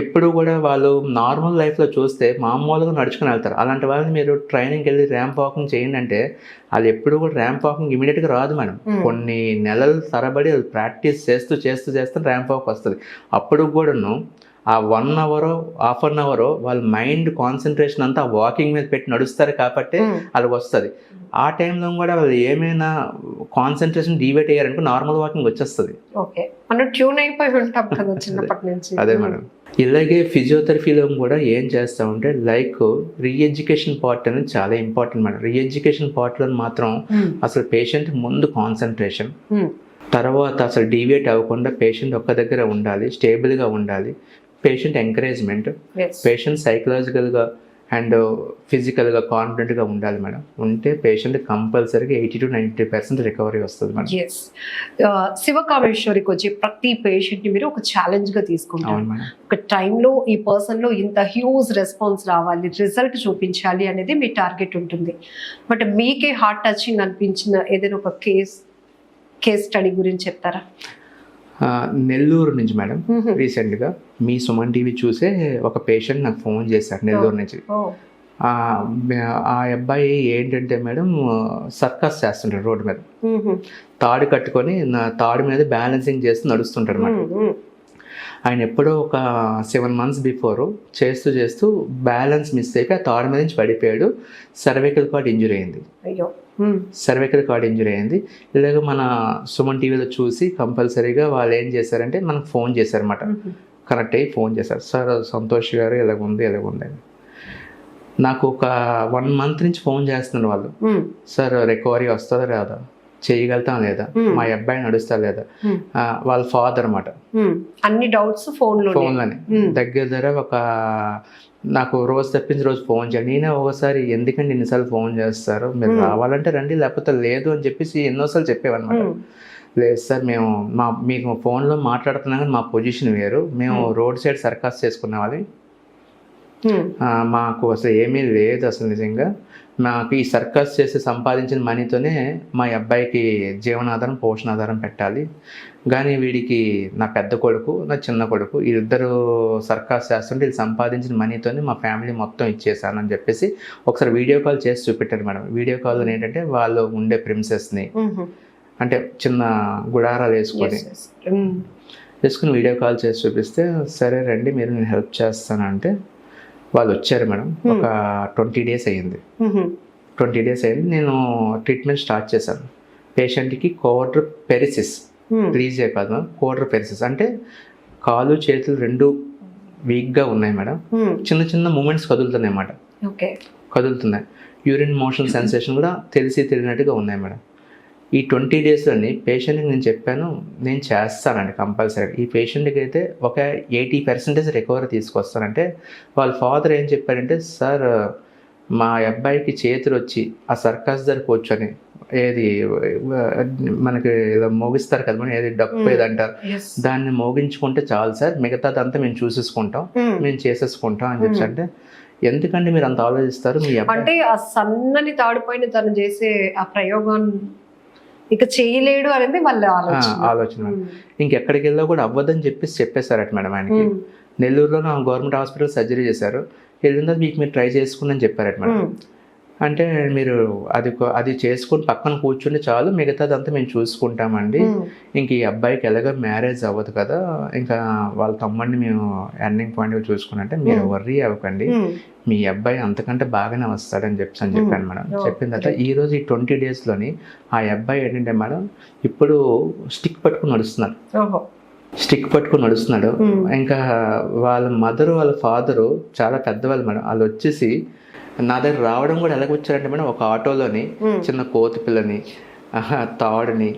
ఎప్పుడు కూడా వాళ్ళు నార్మల్ లైఫ్లో చూస్తే మామూలుగా నడుచుకుని వెళ్తారు. అలాంటి వాళ్ళని మీరు ట్రైనింగ్కి వెళ్ళి ర్యాంప్ వాకింగ్ చేయండి అంటే వాళ్ళు ఎప్పుడు కూడా ర్యాంప్ వాకింగ్ ఇమీడియట్గా రాదు మేడం. కొన్ని నెలలు తరబడి వాళ్ళు ప్రాక్టీస్ చేస్తూ ర్యాంప్ వాక్ వస్తుంది. అప్పుడు కూడాను ఆ 1 hour, ½ an hour వాళ్ళ మైండ్ కాన్సన్ట్రేషన్ అంతా వాకింగ్ మీద పెట్టి నడుస్తారు కాబట్టి వాళ్ళకి వస్తుంది. ఆ టైంలో కూడా వాళ్ళు ఏమైనా కాన్సన్ట్రేషన్ డివేట్ అయ్యారనుకో నార్మల్ వాకింగ్ వచ్చేస్తుంది. అదే మేడం. ఇలాగే ఫిజియోథెరపీలో కూడా ఏం చేస్తామంటే లైక్ రీఎడ్యుకేషన్ పార్ట్ అనేది చాలా ఇంపార్టెంట్ మేడం. రీఎడ్యుకేషన్ పార్ట్లో మాత్రం అసలు పేషెంట్ ముందు కాన్సన్ట్రేషన్, తర్వాత అసలు డివేట్ అవ్వకుండా పేషెంట్ ఒక్క దగ్గర ఉండాలి, స్టేబుల్గా ఉండాలి. పేషెంట్ ఎంకరేజ్మెంట్, పేషెంట్ సైకలాజికల్గా అండ్ ఫిజికల్గా కాన్ఫిడెంట్గా ఉండాలి మేడం. ఉంటే పేషెంట్ కంపల్సరీగా 80 to 90% రికవరీ వస్తుంది మేడం. శివకామేశ్వరికి వచ్చి ప్రతి పేషెంట్ని మీరు ఒక ఛాలెంజ్గా తీసుకుంటారు. ఒక టైంలో ఈ పర్సన్లో ఇంత హ్యూజ్ రెస్పాన్స్ రావాలి, రిజల్ట్ చూపించాలి అనేది మీ టార్గెట్ ఉంటుంది. బట్ మీకే హార్ట్ టచింగ్ అనిపించిన ఏదైనా ఒక కేస్ స్టడీ గురించి చెప్తారా? నెల్లూరు నుంచి మేడం రీసెంట్గా మీ సుమన్ టీవీ చూసే ఒక పేషెంట్ నాకు ఫోన్ చేశారు నెల్లూరు నుంచి. ఆ అబ్బాయి ఏంటంటే మేడం సర్కస్ చేస్తుంటాడు రోడ్డు మీద, తాడు కట్టుకొని తాడు మీద బ్యాలెన్సింగ్ చేస్తూ నడుస్తుంటాడు మేడం. ఆయన ఎప్పుడో ఒక 7 months బిఫోర్ చేస్తూ బ్యాలెన్స్ మిస్ అయిపోయి ఆ తాడు మీద నుంచి పడిపోయాడు. సర్వైకల్ కార్డ్ ఇంజురీ అయింది. ఇలాగ మన సుమన్ టీవీలో చూసి కంపల్సరీగా వాళ్ళు ఏం చేశారంటే మనకు ఫోన్ చేశారన్నమాట. కనెక్ట్ అయ్యి ఫోన్ చేశారు, సార్ సంతోష్ గారు ఎలాగుంది అని. నాకు ఒక 1 month నుంచి ఫోన్ చేస్తున్నారు వాళ్ళు. సార్ రికవరీ వస్తుందా రాదా, చేయగలుగుతాం లేదా, మా అబ్బాయి నడుస్తా లేదా. వాళ్ళ ఫాదర్ అన్నమాట. అన్ని డౌట్స్ ఫోన్లోనే దగ్గర ఒక నాకు రోజు తప్పించి రోజు ఫోన్ చేయండి. నేనే ఒకసారి ఎందుకంటే ఎన్నిసార్లు ఫోన్ చేస్తారు, మీరు రావాలంటే రండి లేకపోతే లేదు అని చెప్పేసి ఎన్నోసార్లు చెప్పేవన్నమాట. లేదు సార్ మేము మీకు ఫోన్లో మాట్లాడుతున్నాం కానీ మా పొజిషన్ వేరు, మేము రోడ్ సైడ్ సర్కస్ చేసుకునే వాళ్ళం, మాకు అసలు ఏమీ లేదు అసలు నిజంగా. మాకు ఈ సర్కస్ చేసి సంపాదించిన మనీతోనే మా అబ్బాయికి జీవనాధారం పోషణాధారం పెట్టాలి. కానీ వీడికి నా పెద్ద కొడుకు నా చిన్న కొడుకు వీళ్ళిద్దరూ సర్కస్ చేస్తుంటే వీళ్ళు సంపాదించిన మనీతోనే మా ఫ్యామిలీ మొత్తం ఇచ్చేసానని చెప్పేసి ఒకసారి వీడియో కాల్ చేసి చూపెట్టారు మేడం. వీడియో కాల్లో ఏంటంటే వాళ్ళు ఉండే ప్రిన్సెస్ని అంటే చిన్న గుడారాలు వేసుకొని వీడియో కాల్ చేసి చూపిస్తే సరే రండి మీరు నేను హెల్ప్ చేస్తానంటే వాళ్ళు వచ్చారు మేడం. ఒక 20 days అయ్యింది. 20 days అయింది. నేను ట్రీట్మెంట్ స్టార్ట్ చేశాను. పేషెంట్కి క్వాడ్రిపెరిసిస్, రీజే కాదు, క్వాడ్రిపెరిసిస్ అంటే కాలు చేతులు రెండు వీక్గా ఉన్నాయి మేడం. చిన్న చిన్న మూమెంట్స్ కదులుతున్నాయి అన్నమాట. కదులుతున్నాయి. యూరిన్ మోషన్ సెన్సేషన్ కూడా తెలియనట్టుగా ఉన్నాయి మేడం. ఈ 20 daysలోని పేషెంట్కి నేను చెప్పాను, నేను చేస్తానండి కంపల్సరీ. ఈ పేషెంట్కి అయితే ఒక 80% రికవరీ తీసుకొస్తానంటే వాళ్ళ ఫాదర్ ఏం చెప్పారంటే, సార్ మా అబ్బాయికి చేతులు వచ్చి ఆ సర్కస్ దగ్గర కూర్చొని ఏది మనకి ఏదో మోగిస్తారు కదా, ఏది డప్పు ఏది అంటారు, దాన్ని మోగించుకుంటే చాలు సార్, మిగతాదంతా మేము చూసేసుకుంటాం, మేము చేసేసుకుంటాం అని చెప్పి. అంటే ఎందుకంటే మీరు అంత ఆలోచిస్తారు, మీ అంటే ఆ సన్నని తాడిపోయిన తను చేసే ఆ ప్రయోగం ఇక చేయలేడు అనేది వాళ్ళ ఆలోచన. ఇంకెక్కడికి వెళ్ళా కూడా అవ్వదని చెప్పేశారట మేడం ఆయనకి. నెల్లూరులో నా గవర్నమెంట్ హాస్పిటల్ సర్జరీ చేశారు. వెళ్ళిన తర్వాత మీకు మీరు ట్రై చేసుకుని అని చెప్పారట మేడం. అంటే మీరు అది చేసుకుని పక్కన కూర్చుంటే చాలు, మిగతాదంతా మేము చూసుకుంటామండి. ఇంక ఈ అబ్బాయికి ఎలాగో మ్యారేజ్ అవ్వదు కదా, ఇంకా వాళ్ళ తమ్ముడిని మేము ఎర్నింగ్ పాయింట్ చూసుకున్నట్టే మీరు వర్రీ అవ్వకండి, మీ అబ్బాయి అంతకంటే బాగానే వస్తాడని చెప్పాను మేడం. చెప్పిన తర్వాత ఈరోజు ఈ 20 daysలోని ఆ అబ్బాయి ఏంటంటే మేడం ఇప్పుడు స్టిక్ పట్టుకుని నడుస్తున్నాడు. ఇంకా వాళ్ళ మదరు వాళ్ళ ఫాదరు చాలా పెద్దవాళ్ళు మేడం. వాళ్ళు వచ్చేసి నా దగ్గర రావడం కూడా ఎలాగ వచ్చారంటే మేడం, ఒక ఆటోలోని చిన్న కోతి పిల్లని, తాడుని,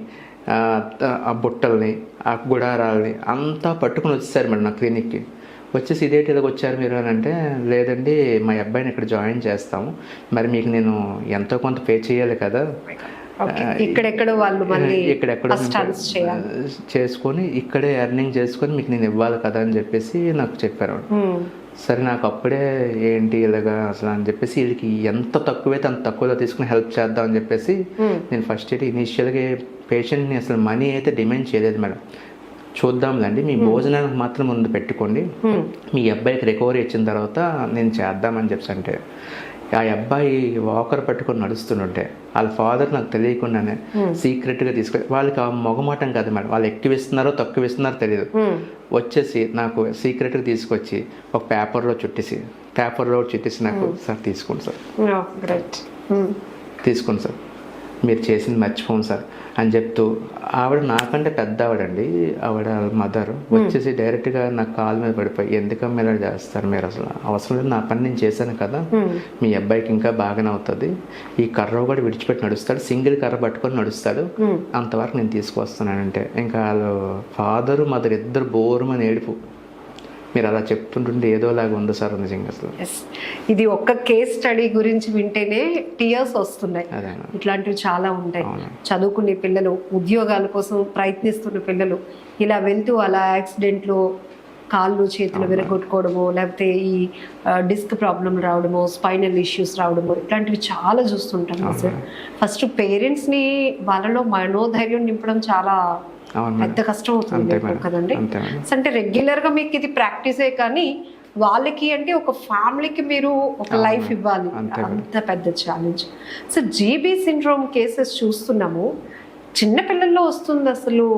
ఆ బుట్టల్ని, ఆ గుడారాలని అంతా పట్టుకుని వచ్చేసారు మేడం నా క్లినిక్కి. వచ్చేసి ఇదేంటి ఇలాగ వచ్చారు మీరు అని అంటే, లేదండి మా అబ్బాయిని ఇక్కడ జాయిన్ చేస్తాము, మరి మీకు నేను ఎంతో కొంత పే చేయాలి కదా, ఇక్కడెక్కడో చేసుకొని ఇక్కడే ఎర్నింగ్ చేసుకొని మీకు నేను ఇవ్వాలి కదా అని చెప్పేసి నాకు చెప్పారు. సరే నాకు అప్పుడే ఏంటి ఇలాగా అసలు అని చెప్పేసి వీళ్ళకి ఎంత తక్కువైతే అంత తక్కువలో తీసుకుని హెల్ప్ చేద్దాం అని చెప్పేసి నేను ఫస్ట్ అయితే ఇనీషియల్గా పేషెంట్ని అసలు మనీ అయితే డిమాండ్ చేయలేదు మేడం. చూద్దాంలేండి, మీ భోజనానికి మాత్రం ముందు పెట్టుకోండి, మీ అబ్బాయికి రికవరీ ఇచ్చిన తర్వాత నేను చేద్దామని చెప్పి. అంటే ఆ అబ్బాయి వాకర్ పట్టుకొని నడుస్తుంటే వాళ్ళ ఫాదర్ నాకు తెలియకుండానే సీక్రెట్గా తీసుకొని, వాళ్ళకి ఆ మొగమాటం కాదు మేడం, వాళ్ళు ఎక్కువ ఇస్తున్నారో తక్కువ ఇస్తున్నారో తెలియదు, వచ్చేసి నాకు సీక్రెట్గా తీసుకొచ్చి ఒక పేపర్లో చుట్టేసి నాకు, సార్ తీసుకోండి సార్, తీసుకోండి సార్, మీరు చేసింది మర్చిపోం సార్ అని చెప్తూ, ఆవిడ నాకంటే పెద్ద ఆవిడండి, ఆవిడ మదర్ వచ్చేసి డైరెక్ట్గా నాకు కాలు మీద పడిపోయి, ఎందుకమ్మా ఇలా చేస్తారు మీరు, అసలు అవసరం లేదు, నా పని నేను చేశాను కదా, మీ అబ్బాయికి ఇంకా బాగానే అవుతుంది, ఈ కర్ర కూడా విడిచిపెట్టి నడుస్తాడు, సింగిల్ కర్ర పట్టుకొని నడుస్తాడు, అంతవరకు నేను తీసుకొస్తున్నానంటే ఇంకా వాళ్ళు ఫాదరు మదర్ ఇద్దరు బోరుమని ఏడుపు. మీరు అలా చెప్తుంటుంటే ఏదోలాగా ఉంది సార్ నిజంగా. అసలు ఇది ఒక్క కేస్ స్టడీ గురించి వింటేనే టీయర్స్ వస్తున్నాయి. ఇట్లాంటివి చాలా ఉంటాయి. చదువుకునే పిల్లలు, ఉద్యోగాల కోసం ప్రయత్నిస్తున్న పిల్లలు ఇలా వెళ్తూ అలా యాక్సిడెంట్లో కాళ్ళు చేతులు విరగొట్టుకోవడము, లేకపోతే ఈ డిస్క్ ప్రాబ్లం రావడము, స్పైనల్ ఇష్యూస్ రావడము, ఇట్లాంటివి చాలా చూస్తుంటాం సార్. ఫస్ట్ పేరెంట్స్ని వాళ్ళలో మనోధైర్యం నింపడం చాలా పెద్ద కష్టం అవుతుంది కదండి. అంటే రెగ్యులర్గా మీకు ఇది ప్రాక్టీసే, కానీ వాళ్ళకి అంటే ఒక ఫ్యామిలీకి మీరు ఒక లైఫ్ ఇవ్వాలి, అంత పెద్ద challenge. So GB syndrome cases చూస్తున్నాము, చిన్నపిల్లల్లో వస్తుంది. అసలు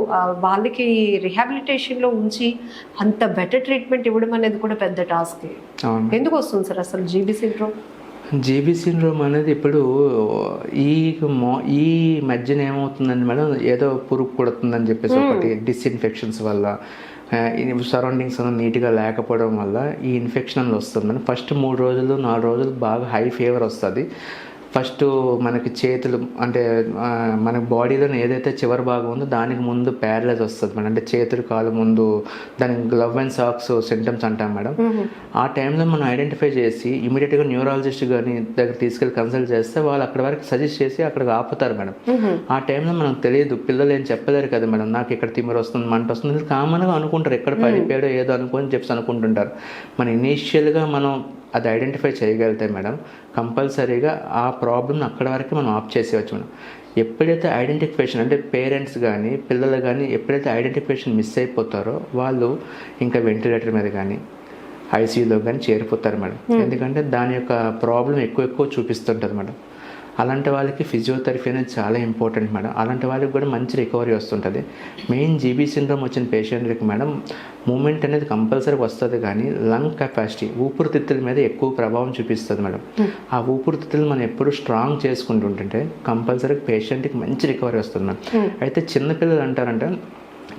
వాళ్ళకి రిహాబిలిటేషన్లో ఉంచి అంత బెటర్ ట్రీట్మెంట్ ఇవ్వడం అనేది కూడా పెద్ద టాస్క్. ఎందుకు వస్తుంది సార్ అసలు జీబీ సిండ్రోమ్? జీబీ సిండ్రోమ్ అనేది ఇప్పుడు ఈ మధ్యన ఏమవుతుందండి మేడం, ఏదో పురుగు కుడుతుందని చెప్పేసి ఒకటి డిస్ఇన్ఫెక్షన్స్ వల్ల, సరౌండింగ్స్ నీట్గా లేకపోవడం వల్ల ఈ ఇన్ఫెక్షన్ వస్తుంది. ఫస్ట్ 3 రోజులు 4 రోజులు బాగా హై ఫీవర్ వస్తుంది. ఫస్ట్ మనకి చేతులు అంటే మన బాడీలో ఏదైతే చివరి భాగం ఉందో దానికి ముందు ప్యారలైజ్ వస్తుంది మేడం, అంటే చేతులు కాలు ముందు, దానికి గ్లవ్ అండ్ సాక్స్ సింటమ్స్ అంటాం మేడం. ఆ టైంలో మనం ఐడెంటిఫై చేసి ఇమీడియట్గా న్యూరాలజిస్ట్ కానీ దగ్గర తీసుకెళ్ళి కన్సల్ట్ చేస్తే వాళ్ళు అక్కడ వరకు సజెస్ట్ చేసి అక్కడికి ఆపుతారు మేడం. ఆ టైంలో మనకు తెలియదు, పిల్లలు ఏం చెప్పలేరు కదా మేడం, నాకు ఇక్కడ తిమ్మిరి వస్తుంది, మంట వస్తుంది, కామన్గా అనుకుంటారు, ఎక్కడ పడిపోయాడో ఏదో అనుకొని చెప్పి అనుకుంటుంటారు. మన ఇనీషియల్గా మనం అది ఐడెంటిఫై చేయగలిగితే మేడం కంపల్సరీగా ఆ ప్రాబ్లమ్ని అక్కడ వరకు మనం ఆఫ్ చేసేయచ్చు మేడం. ఎప్పుడైతే ఐడెంటిఫికేషన్ అంటే పేరెంట్స్ కానీ పిల్లలు కానీ ఎప్పుడైతే ఐడెంటిఫికేషన్ మిస్ అయిపోతారో వాళ్ళు ఇంకా వెంటిలేటర్ మీద కానీ ఐసీయూలో కానీ చేరిపోతారు మేడం. ఎందుకంటే దాని యొక్క ప్రాబ్లం ఎక్కువ చూపిస్తుంటుంది మేడం. అలాంటి వాళ్ళకి ఫిజియోథెరపీ అనేది చాలా ఇంపార్టెంట్ మేడం. అలాంటి వాళ్ళకి కూడా మంచి రికవరీ వస్తుంటుంది. మెయిన్ జీబీ సిండ్రోమ్ వచ్చిన పేషెంట్కి మేడం మూమెంట్ అనేది కంపల్సరీ వస్తుంది, కానీ లంగ్ కెపాసిటీ ఊపిరితిత్తుల మీద ఎక్కువ ప్రభావం చూపిస్తుంది మేడం. ఆ ఊపిరితిత్తులు మనం ఎప్పుడు స్ట్రాంగ్ చేసుకుంటుంటే కంపల్సరీ పేషెంట్కి మంచి రికవరీ వస్తుంది మేడం. అయితే చిన్నపిల్లలు అంటారంటే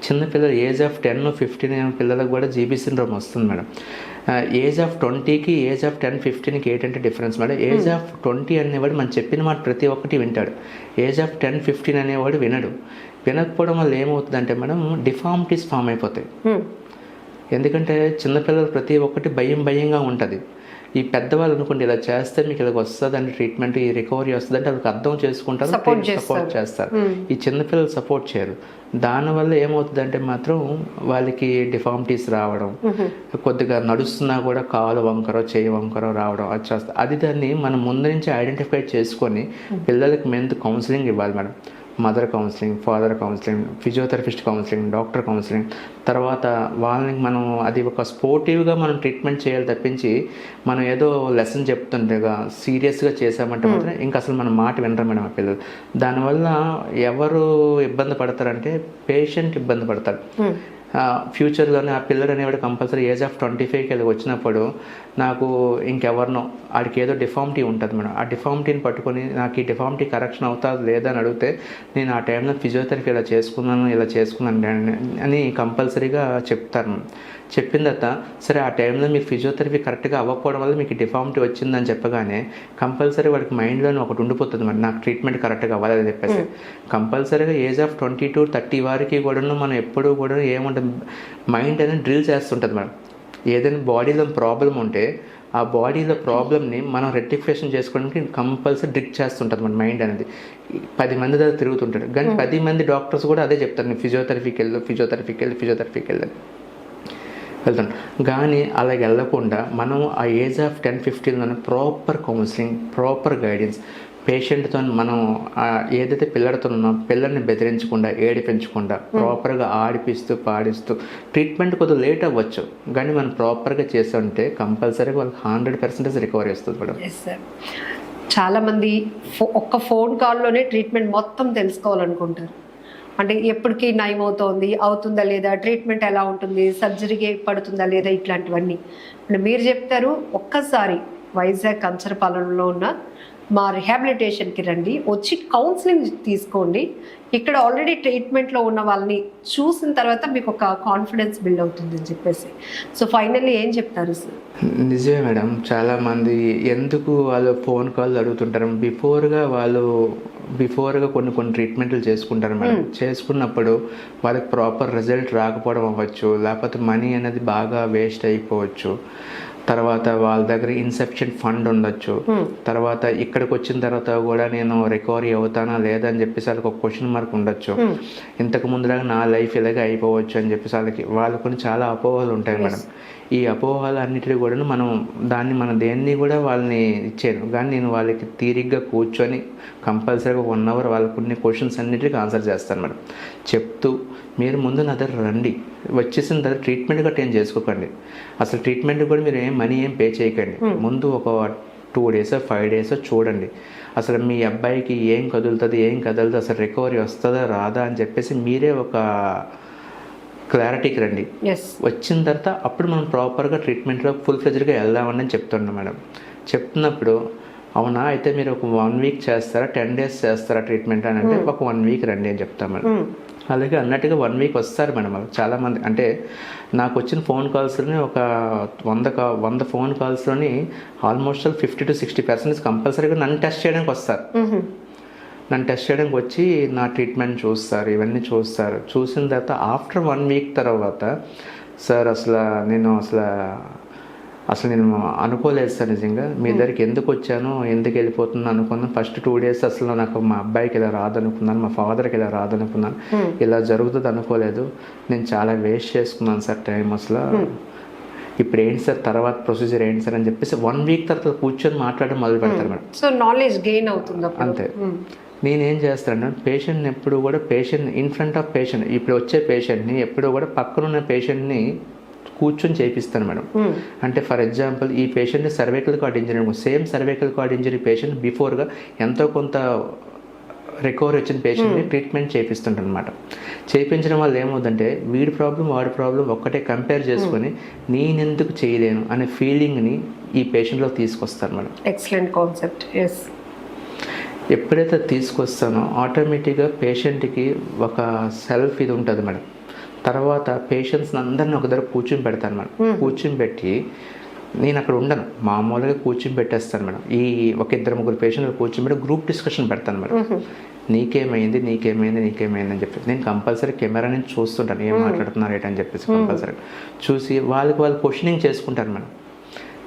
చిన్నపిల్లలు ఏజ్ ఆఫ్ 10-15 పిల్లలకు కూడా జీబీ సిండ్రోమ్ వస్తుంది మేడం. ఏజ్ ఆఫ్ 20కి ఏజ్ ఆఫ్ 10-15కి ఏంటంటే డిఫరెన్స్ మేడం. ఏజ్ ఆఫ్ 20 అనేవాడు మనం చెప్పిన మాట ప్రతి ఒక్కటి వింటాడు. ఏజ్ ఆఫ్ 10-15 అనేవాడు వినడు. వినకపోవడం వల్ల ఏమవుతుందంటే మేడం డిఫార్మిటీస్ ఫామ్ అయిపోతాయి. ఎందుకంటే చిన్నపిల్లలు ప్రతి ఒక్కటి భయంగా ఉంటుంది. ఈ పెద్దవాళ్ళు అనుకోండి ఇలా చేస్తే మీకు ఇలా వస్తుందండి ట్రీట్మెంట్, ఈ రికవరీ వస్తుందంటే వాళ్ళకి అర్థం చేసుకుంటారు, సపోర్ట్ చేస్తారు. ఈ చిన్నపిల్లలు సపోర్ట్ చేయరు. దానివల్ల ఏమవుతుందంటే మాత్రం వాళ్ళకి డిఫార్మిటీస్ రావడం, కొద్దిగా నడుస్తున్నా కూడా కాలు వంకరో చేయి వంకరో రావడం అది చేస్తారు. అది దాన్ని మనం ముందు నుంచి ఐడెంటిఫై చేసుకొని పిల్లలకి మెంత్ కౌన్సిలింగ్ ఇవ్వాలి madam. Mother counselling, father counselling, physiotherapist counselling, doctor counselling. తర్వాత వాళ్ళని మనం అది ఒక స్పోర్టివ్గా మనం ట్రీట్మెంట్ చేయాలి తప్పించి మనం ఏదో లెసన్ చెప్తుండగా సీరియస్గా చేసామంటే మాత్రం ఇంకా అసలు మన మాట వినరు మేడం ఆ పిల్లలు. దానివల్ల ఎవరు ఇబ్బంది పడతారంటే పేషెంట్ ఇబ్బంది పడతారు. ఫ్యూచర్లోనే ఆ పిల్లలు అనేవాడు కంపల్సరీ ఏజ్ ఆఫ్ 25కి వెళ్ళి వచ్చినప్పుడు నాకు ఇంకెవరినో ఆడికి ఏదో డిఫార్మిటీ ఉంటుంది మేడం. ఆ డిఫార్మిటీని పట్టుకొని నాకు ఈ డిఫార్మిటీ కరెక్షన్ అవుతా లేదా అని అడిగితే నేను ఆ టైంలో ఫిజియోథెరపీ ఇలా చేసుకున్నాను అని కంపల్సరీగా చెప్తారు. చెప్పిన తర్వాత సరే ఆ టైంలో మీరు ఫిజియోథెరపీ కరెక్ట్గా అవ్వకపోవడం వల్ల మీకు డిఫార్మిటీ వచ్చిందని చెప్పగానే కంపల్సరీ వాడికి మైండ్లోనే ఒకటి ఉండిపోతుంది మరి నాకు ట్రీట్మెంట్ కరెక్ట్గా అవ్వాలని చెప్పేసి. కంపల్సరీగా ఏజ్ ఆఫ్ 20-30 వారికి కూడా మనం ఎప్పుడూ కూడా ఏముంటుంది మైండ్ అనేది డ్రిల్ చేస్తుంటుంది మేడం. ఏదైనా బాడీలో ప్రాబ్లం ఉంటే ఆ బాడీలో ప్రాబ్లమ్ని మనం రెక్టిఫికేషన్ చేసుకోవడానికి కంపల్సరీ డ్రిక్ చేస్తుంటుంది మన మైండ్ అనేది. 10 మంది దగ్గర తిరుగుతుంటాడు, కానీ 10 మంది డాక్టర్స్ కూడా అదే చెప్తారు, నేను ఫిజియోథెరపీకి వెళ్ళాను వెళ్తాను. కానీ అలాగ వెళ్ళకుండా మనం ఆ ఏజ్ ఆఫ్ 10-15లోనే ప్రాపర్ కౌన్సిలింగ్, ప్రాపర్ గైడెన్స్ పేషెంట్తో మనం ఏదైతే పిల్లలతో ఉన్నామో పిల్లల్ని బెదిరించకుండా ఏడిపించకుండా ప్రాపర్గా ఆడిపిస్తూ పాడిస్తూ ట్రీట్మెంట్ కొద్దిగా లేట్ అవ్వచ్చు, కానీ మనం ప్రాపర్గా చేస్తుంటే కంపల్సరీగా వాళ్ళకి 100% రికవరీ వస్తుంది మేడం. చాలామంది ఒక్క ఫోన్ కాల్లోనే ట్రీట్మెంట్ మొత్తం తెలుసుకోవాలనుకుంటారు. అంటే ఎప్పటికీ నయం అవుతుందా లేదా, ట్రీట్మెంట్ ఎలా ఉంటుంది, సర్జరీకి పడుతుందా లేదా, ఇట్లాంటివన్నీ అంటే మీరు చెప్తారు. ఒక్కసారి వైజాగ్ కంచరపాలెంలో ఉన్న మా రిహాబిలిటేషన్కి రండి, వచ్చి కౌన్సిలింగ్ తీసుకోండి. ఇక్కడ ఆల్రెడీ ట్రీట్మెంట్లో ఉన్న వాళ్ళని చూసిన తర్వాత మీకు ఒక కాన్ఫిడెన్స్ బిల్డ్ అవుతుంది అని చెప్పేసి. సో ఫైనల్లీ ఏం చెప్తారు సార్? నిజమే మేడం. చాలామంది ఎందుకు వాళ్ళు ఫోన్ కాల్ అడుగుతుంటారు, బిఫోర్గా కొన్ని ట్రీట్మెంట్లు చేసుకుంటారు మేడం. చేసుకున్నప్పుడు వాళ్ళకి ప్రాపర్ రిజల్ట్ రాకపోవడం అవ్వచ్చు, లేకపోతే మనీ అనేది బాగా వేస్ట్ అయిపోవచ్చు. తర్వాత వాళ్ళ దగ్గర ఇన్సఫిషియెంట్ ఫండ్ ఉండొచ్చు. తర్వాత ఇక్కడికి వచ్చిన తర్వాత కూడా నేను రికవరీ అవుతానా లేదా అని చెప్పేసి వాళ్ళకి ఒక క్వశ్చన్ మార్క్ ఉండొచ్చు. ఇంతకు ముందులాగా నా లైఫ్ ఇలాగే అయిపోవచ్చు అని చెప్పేసి వాళ్ళకి కొన్ని చాలా అపోహలు ఉంటాయి మేడం. ఈ అపోహలు అన్నిటిని కూడా మనం దేన్ని కూడా వాళ్ళని ఇచ్చాను, కానీ నేను వాళ్ళకి తీరిగ్గా కూర్చొని కంపల్సరీగా 1 hour వాళ్ళకు కొన్ని క్వశ్చన్స్ అన్నిటికీ ఆన్సర్ చేస్తాను మేడం. చెప్తూ మీరు ముందు నా దగ్గర రండి, వచ్చేసిన తర్వాత ట్రీట్మెంట్ గట్రా ఏం చేసుకోకండి. అసలు ట్రీట్మెంట్ కూడా మీరు మనీ ఏం పే చేయకండి. ముందు ఒక 2 days 5 days చూడండి అసలు మీ అబ్బాయికి ఏం కదులుతుంది అసలు రికవరీ వస్తుందా రాదా అని చెప్పేసి మీరే ఒక క్లారిటీకి రండి. వచ్చిన తర్వాత అప్పుడు మనం ప్రాపర్గా ట్రీట్మెంట్లో ఫుల్ ఫ్లెజ్డ్గా వెళ్దామని చెప్తున్నాం మేడం. చెప్తున్నప్పుడు అవునా అయితే మీరు ఒక 1 week చేస్తారా, 10 days చేస్తారా ట్రీట్మెంట్ అని అంటే ఒక 1 week రండి అని చెప్తాం మేడం. అలాగే అన్నట్టుగా 1 week వస్తారు మేడం. చాలామంది అంటే నాకు వచ్చిన ఫోన్ కాల్స్లోని ఒక 100 ఫోన్ కాల్స్లోని ఆల్మోస్ట్ 50-60% కంపల్సరీగా నన్ను టెస్ట్ చేయడానికి వస్తారు. నన్ను టెస్ట్ చేయడానికి వచ్చి నా ట్రీట్మెంట్ చూస్తారు, ఇవన్నీ చూస్తారు. చూసిన తర్వాత ఆఫ్టర్ 1 week తర్వాత సార్ నేను అనుకోలేదు సార్, నిజంగా మీ దగ్గరికి ఎందుకు వచ్చాను, ఎందుకు వెళ్ళిపోతున్నాను అనుకున్నాను. ఫస్ట్ 2 days అసలు నాకు మా అబ్బాయికి ఇలా రాదనుకున్నాను, మా ఫాదర్కి ఇలా రాదనుకున్నాను, ఇలా జరుగుతుంది అనుకోలేదు, నేను చాలా వేస్ట్ చేసుకున్నాను సార్ టైం. ఇప్పుడు ఏంటి సార్ తర్వాత ప్రొసీజర్ ఏంటి సార్ అని చెప్పేసి 1 week తర్వాత కూర్చొని మాట్లాడడం మొదలు పెడతారు మేడం. సో నాలెడ్జ్ గెయిన్ అవుతుంది అంతే. నేనేం చేస్తాను పేషెంట్ని ఎప్పుడు కూడా ఇన్ ఫ్రంట్ ఆఫ్ పేషెంట్, ఇప్పుడు వచ్చే పేషెంట్ని ఎప్పుడు కూడా పక్కనున్న పేషెంట్ని కూర్చొని చేపిస్తాను మేడం. అంటే ఫర్ ఎగ్జాంపుల్ ఈ patient cervical cord injury, same cervical cord injury patient బిఫోర్గా ఎంతో కొంత రికవరీ వచ్చిన పేషెంట్ని ట్రీట్మెంట్ చేపిస్తుంటాను అనమాట. చేయించడం వల్ల ఏమవుతుందంటే వీడి ప్రాబ్లం వాడి ప్రాబ్లం ఒక్కటే కంపేర్ చేసుకొని నేనెందుకు చేయలేను అనే ఫీలింగ్ని ఈ పేషెంట్లో తీసుకొస్తాను మేడం. Excellent concept. ఎస్. ఎప్పుడైతే తీసుకొస్తానో ఆటోమేటిక్గా పేషెంట్కి ఒక సెల్ఫ్ ఇది ఉంటుంది మేడం. తర్వాత పేషెంట్స్ని అందరినీ ఒక దగ్గర కూర్చొని పెడతాను మేడం. కూర్చొని పెట్టి నేను అక్కడ ఉండను, మామూలుగా కూర్చొని పెట్టేస్తాను మేడం. ఈ ఒక 2-3 పేషెంట్లు కూర్చొని పెట్టి గ్రూప్ డిస్కషన్ పెడతాను మేడం. నీకేమైంది అని చెప్పి నేను కంపల్సరీ కెమెరా నుంచి చూస్తుంటాను ఏం మాట్లాడుతున్నారు ఏంటని చెప్పేసి కంపల్సరీ చూసి వాళ్ళు క్వశ్చనింగ్ చేసుకుంటాను మేడం.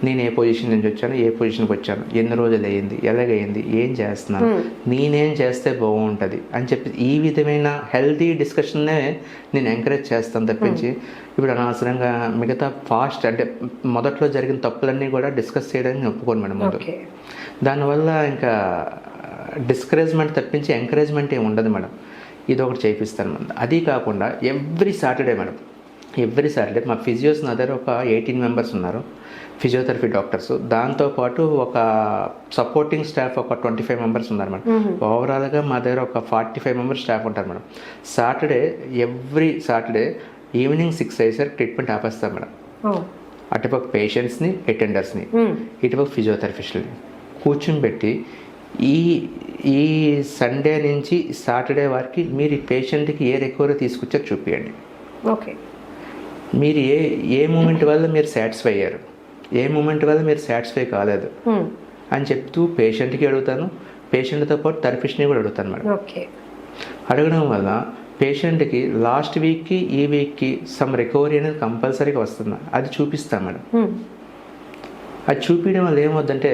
నేను ఏ పొజిషన్ నుంచి వచ్చాను, ఏ పొజిషన్కి వచ్చాను, ఎన్ని రోజులు అయ్యింది, ఎలాగైంది, ఏం చేస్తున్నాను, నేనేం చేస్తే బాగుంటుంది అని చెప్పి ఈ విధమైన హెల్తీ డిస్కషన్నే నేను ఎంకరేజ్ చేస్తాను తప్పించి ఇప్పుడు అనవసరంగా మిగతా ఫాస్ట్ అంటే మొదట్లో జరిగిన తప్పులన్నీ కూడా డిస్కస్ చేయడానికి ఒప్పుకోను మేడం ముందు. దానివల్ల ఇంకా డిస్కరేజ్మెంట్ తప్పించి ఎంకరేజ్మెంట్ ఏమి ఉండదు మేడం. ఇది ఒకటి చేయిస్తాను మేడం. అది కాకుండా ఎవ్రీ సాటర్డే మా ఫిజియోస్ నా దగ్గర ఒక 18 మెంబర్స్ ఉన్నారు, ఫిజియోథెరపీ డాక్టర్స్. దాంతోపాటు ఒక సపోర్టింగ్ స్టాఫ్ ఒక 25 మెంబర్స్ ఉన్నారు మేడం. ఓవరాల్గా మా దగ్గర ఒక 45 మెంబర్స్ స్టాఫ్ ఉంటారు మేడం. ఎవ్రీ సాటర్డే ఈవినింగ్ 6 అయ్యేసరికి ట్రీట్మెంట్ ఆపేస్తాం మేడం. అటుపక్క పేషెంట్స్ని, అటెండర్స్ని, ఇటుపక్క ఫిజియోథెరపిస్ట్ని కూర్చుని పెట్టి ఈ సండే నుంచి సాటర్డే వరకు మీరు ఈ పేషెంట్కి ఏ రికవరీ తీసుకొచ్చారో చూపించండి. ఓకే. మీరు ఏ మూమెంట్ వల్ల మీరు సాటిస్ఫై అయ్యారు, ఏ మూమెంట్ వల్ల మీరు సాటిస్ఫై కాలేదు అని చెప్తూ పేషెంట్కి అడుగుతాను, పేషెంట్తో పాటు థెరపిస్ట్ని కూడా అడుగుతాను మేడం. ఓకే. అడగడం వల్ల పేషెంట్కి లాస్ట్ వీక్కి ఈ వీక్కి సమ్ రికవరీ అనేది కంపల్సరీగా వస్తుంది, అది చూపిస్తాను మేడం. అది చూపించడం వల్ల ఏమవుతుందంటే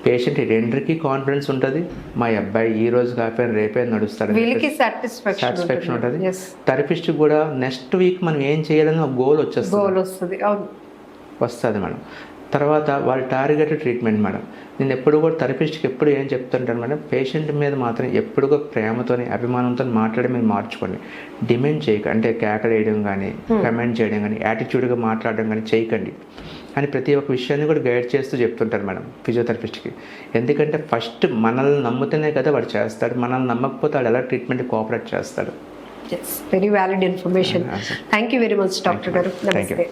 పేషెంట్ రెండరికి కాన్ఫిడెన్స్ ఉంటుంది, మా అబ్బాయి ఈ రోజు కాకపోయినా రేపే నడుస్తాడు, సాటిస్ఫాక్షన్ ఉంటుంది. థెరపిస్ట్ కూడా నెక్స్ట్ వీక్ మనం ఏం చేయాలని ఒక గోల్ వస్తుంది మేడం. తర్వాత వాళ్ళ టార్గెటెడ్ ట్రీట్మెంట్ మేడం. నేను ఎప్పుడు కూడా థెరపిస్ట్కి ఎప్పుడు ఏం చెప్తుంటాను మేడం, పేషెంట్ మీద మాత్రం ఎప్పుడుగా ప్రేమతోని అభిమానంతో మాట్లాడి మీరు మార్చుకోండి. డిమాండ్ చేయకండి, అంటే కేకలేయడం కానీ కమెంట్ చేయడం కానీ యాటిట్యూడ్గా మాట్లాడడం కానీ చేయకండి అని ప్రతి ఒక్క విషయాన్ని కూడా గైడ్ చేస్తూ చెప్తుంటారు మేడం ఫిజియోథెరపిస్ట్కి. ఎందుకంటే ఫస్ట్ మనల్ని నమ్ముతేనే కదా వాడు చేస్తాడు, మనల్ని నమ్మకపోతే వాడు ఎలా ట్రీట్మెంట్ కోఆపరేట్ చేస్తాడు. Very valid information. Thank you very much doctor గారు. నమస్తే.